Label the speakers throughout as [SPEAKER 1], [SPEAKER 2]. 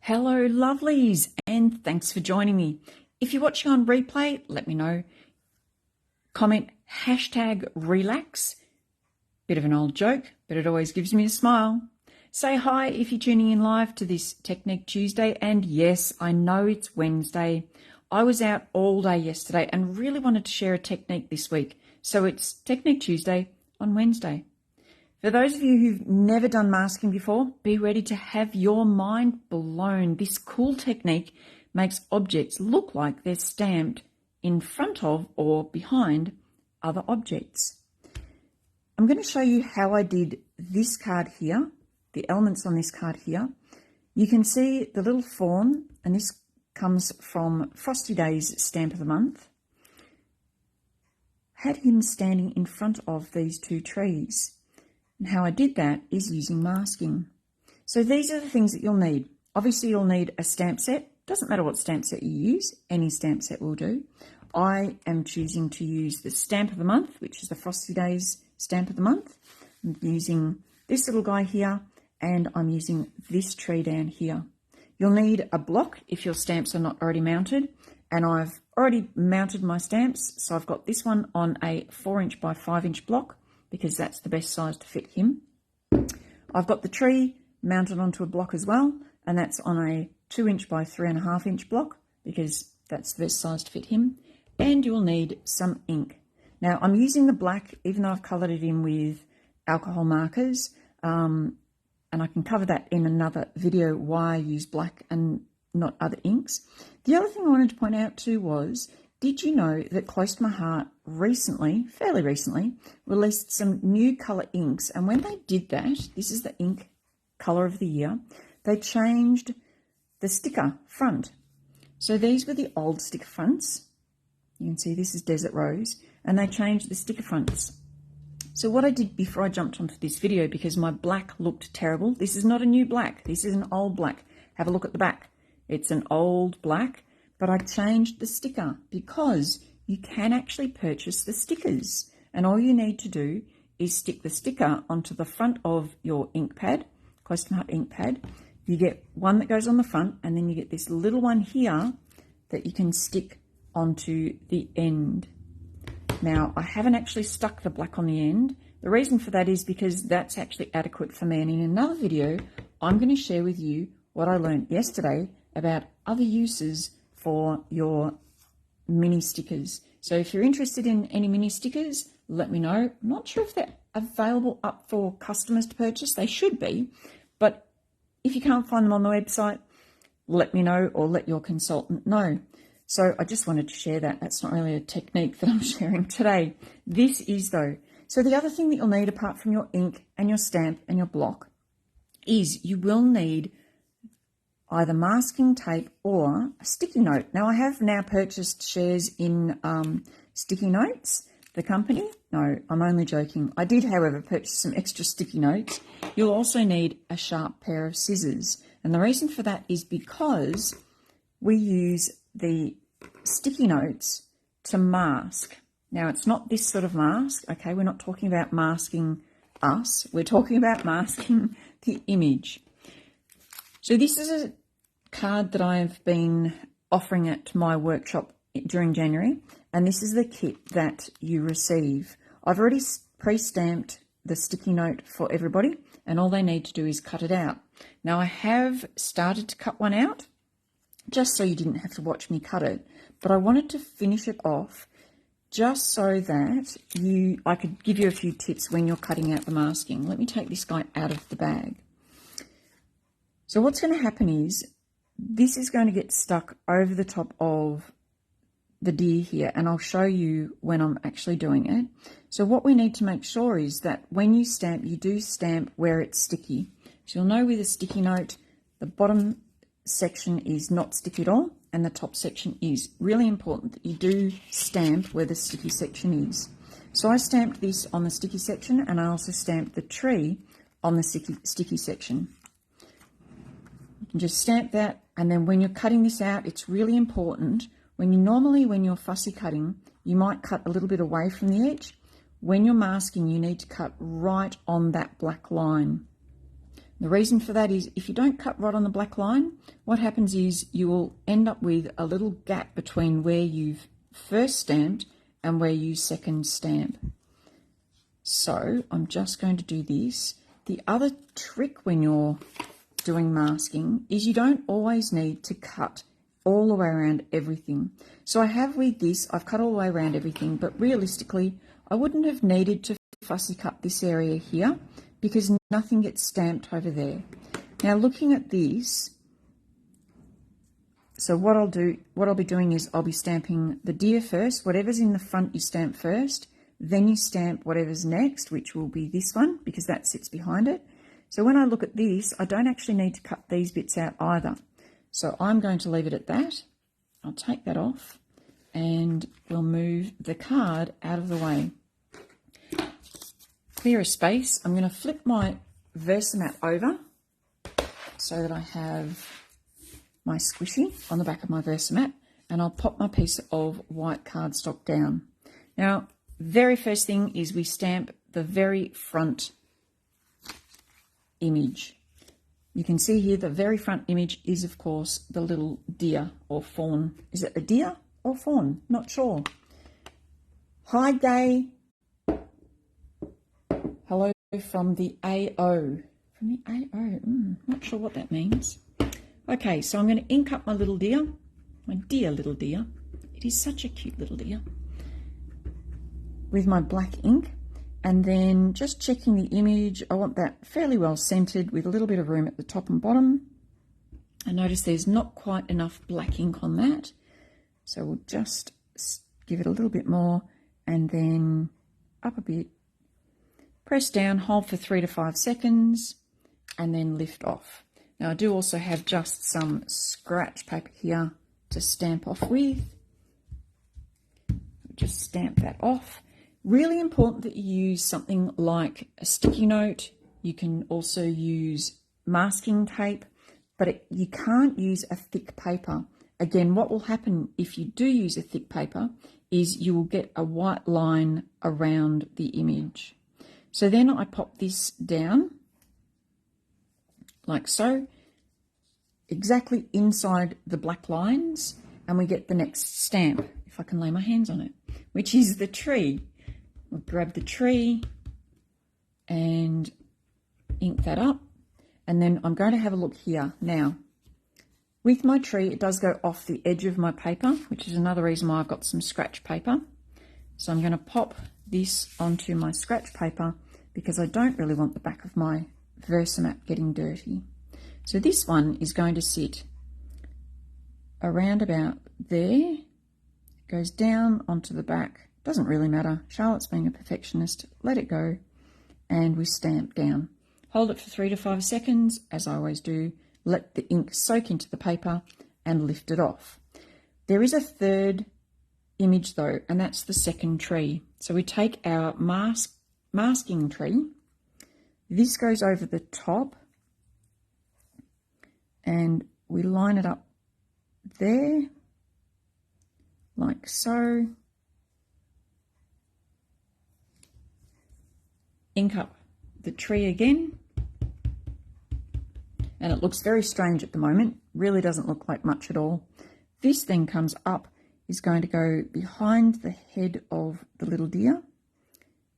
[SPEAKER 1] Hello, lovelies, and thanks for joining me. If you're watching on replay, let me know. Comment #relax. Bit of an old joke, but it always gives me a smile. Say hi if you're tuning in live to this Technique Tuesday. And yes, I know it's Wednesday. I was out all day yesterday and really wanted to share a technique this week. So it's Technique Tuesday on Wednesday. For those of you who've never done masking before, be ready to have your mind blown. This cool technique makes objects look like they're stamped in front of or behind other objects. I'm going to show you how I did this card here, the elements on this card here. You can see the little fawn, and this comes from Frosty Day's Stamp of the Month. Had him standing in front of these two trees. And how I did that is using masking. So these are the things that you'll need. Obviously, you'll need a stamp set. Doesn't matter what stamp set you use. Any stamp set will do. I am choosing to use the Stamp of the Month, which is the Frosty Days Stamp of the Month. I'm using this little guy here, and I'm using this tree down here. You'll need a block if your stamps are not already mounted. And I've already mounted my stamps. So I've got this one on a 4" by 5" block, because that's the best size to fit him. I've got the tree mounted onto a block as well, and that's on a 2" by 3½ block, because that's the best size to fit him. And you'll need some ink. Now, I'm using the black, even though I've coloured it in with alcohol markers, and I can cover that in another video, why I use black and not other inks. The other thing I wanted to point out too was, did you know that Close to My Heart recently, fairly recently, released some new colour inks? And when they did that, this is the ink colour of the year, they changed the sticker front. So these were the old sticker fronts. You can see this is Desert Rose, and they changed the sticker fronts. So what I did before I jumped onto this video, because my black looked terrible, this is not a new black, this is an old black. Have a look at the back. It's an old black. But I changed the sticker because you can actually purchase the stickers. And all you need to do is stick the sticker onto the front of your ink pad, Close to My Heart ink pad. You get one that goes on the front, and then you get this little one here that you can stick onto the end. Now, I haven't actually stuck the black on the end. The reason for that is because that's actually adequate for me. And in another video, I'm going to share with you what I learned yesterday about other uses for your mini stickers. So if you're interested in any mini stickers, let me know. I'm not sure if they're available up for customers to purchase. They should be, but if you can't find them on the website, let me know, or let your consultant know. So I just wanted to share that. That's not really a technique that I'm sharing today. This is though. So the other thing that you'll need, apart from your ink and your stamp and your block, is you will need either masking tape or a sticky note. Now, I have now purchased shares in Sticky Notes, the company. No, I'm only joking. I did, however, purchase some extra sticky notes. You'll also need a sharp pair of scissors. And the reason for that is because we use the sticky notes to mask. Now, it's not this sort of mask, okay? We're not talking about masking us. We're talking about masking the image. So this is a card that I've been offering at my workshop during January, and this is the kit that you receive. I've already pre-stamped the sticky note for everybody, and all they need to do is cut it out. Now, I have started to cut one out, just so you didn't have to watch me cut it, but I wanted to finish it off just so that I could give you a few tips when you're cutting out the masking. Let me take this guy out of the bag. So what's going to happen is this is going to get stuck over the top of the deer here, and I'll show you when I'm actually doing it. So what we need to make sure is that when you stamp, you do stamp where it's sticky. So you'll know with a sticky note, the bottom section is not sticky at all, and the top section is. Really important that you do stamp where the sticky section is. So I stamped this on the sticky section, and I also stamped the tree on the sticky section. You can just stamp that, and then when you're cutting this out, it's really important. When you're fussy cutting, you might cut a little bit away from the edge. When you're masking, you need to cut right on that black line. The reason for that is if you don't cut right on the black line, what happens is you will end up with a little gap between where you've first stamped and where you second stamp. So I'm just going to do this. The other trick when you're doing masking is you don't always need to cut all the way around everything. So I have with this, I've cut all the way around everything, but realistically, I wouldn't have needed to fussy cut this area here because nothing gets stamped over there. Now looking at this, so what I'll be doing is I'll be stamping the deer first. Whatever's in the front you stamp first, then you stamp whatever's next, which will be this one because that sits behind it. So when I look at this, I don't actually need to cut these bits out either. So I'm going to leave it at that. I'll take that off and we'll move the card out of the way. Clear a space. I'm going to flip my Versamat over so that I have my squishy on the back of my Versamat, and I'll pop my piece of white cardstock down. Now, very first thing is we stamp the very front image. You can see here the very front image is, of course, the little deer or fawn. Is it a deer or fawn? Not sure. Hi, Gay. Hello from the AO. From the AO. Not sure what that means. Okay, so I'm going to ink up my little deer. My dear little deer. It is such a cute little deer. With my black ink. And then just checking the image, I want that fairly well centered with a little bit of room at the top and bottom. I notice there's not quite enough black ink on that. So we'll just give it a little bit more and then up a bit. Press down, hold for 3 to 5 seconds and then lift off. Now I do also have just some scratch paper here to stamp off with. Just stamp that off. Really important that you use something like a sticky note. You can also use masking tape, but you can't use a thick paper. Again, what will happen if you do use a thick paper is you will get a white line around the image. So then I pop this down like so, exactly inside the black lines, and we get the next stamp, if I can lay my hands on it, which is the tree. We'll grab the tree and ink that up, and then I'm going to have a look here. Now, with my tree, it does go off the edge of my paper, which is another reason why I've got some scratch paper. So I'm going to pop this onto my scratch paper because I don't really want the back of my Versamat getting dirty. So this one is going to sit around about there, goes down onto the back. Doesn't really matter. Charlotte's being a perfectionist. Let it go. And we stamp down. Hold it for 3 to 5 seconds, as I always do. Let the ink soak into the paper and lift it off. There is a third image though, and that's the second tree. So we take our masking tree. This goes over the top and we line it up there, like so. Ink up the tree again, and it looks very strange at the moment, really doesn't look like much at all. This then comes up, is going to go behind the head of the little deer,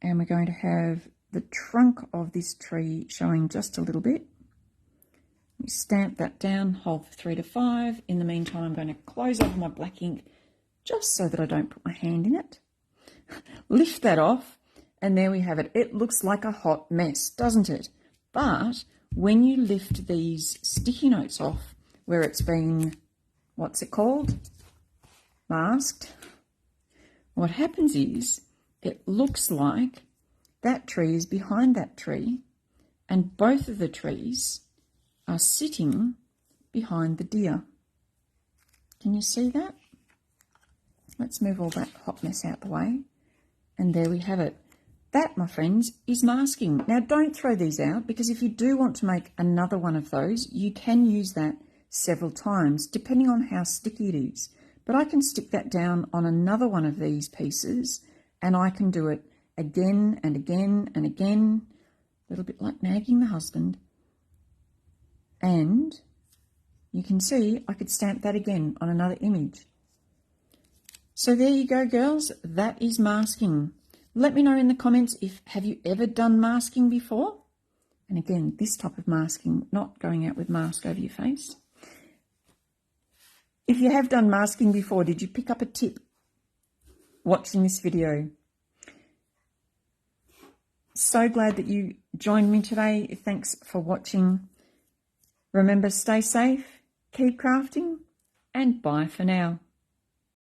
[SPEAKER 1] and we're going to have the trunk of this tree showing just a little bit. We stamp that down, hold for 3 to 5. In the meantime, I'm going to close over my black ink just so that I don't put my hand in it. Lift that off. And there we have it. It looks like a hot mess, doesn't it? But when you lift these sticky notes off, where it's been, what's it called? Masked. What happens is it looks like that tree is behind that tree and both of the trees are sitting behind the deer. Can you see that? Let's move all that hot mess out the way. And there we have it. That, my friends, is masking. Now, don't throw these out because if you do want to make another one of those, you can use that several times, depending on how sticky it is. But I can stick that down on another one of these pieces and I can do it again and again and again, a little bit like nagging the husband. And you can see I could stamp that again on another image. So there you go, girls. That is masking. Let me know in the comments have you ever done masking before? And again, this type of masking, not going out with mask over your face. If you have done masking before, did you pick up a tip watching this video? So glad that you joined me today. Thanks for watching. Remember, stay safe, keep crafting, and bye for now.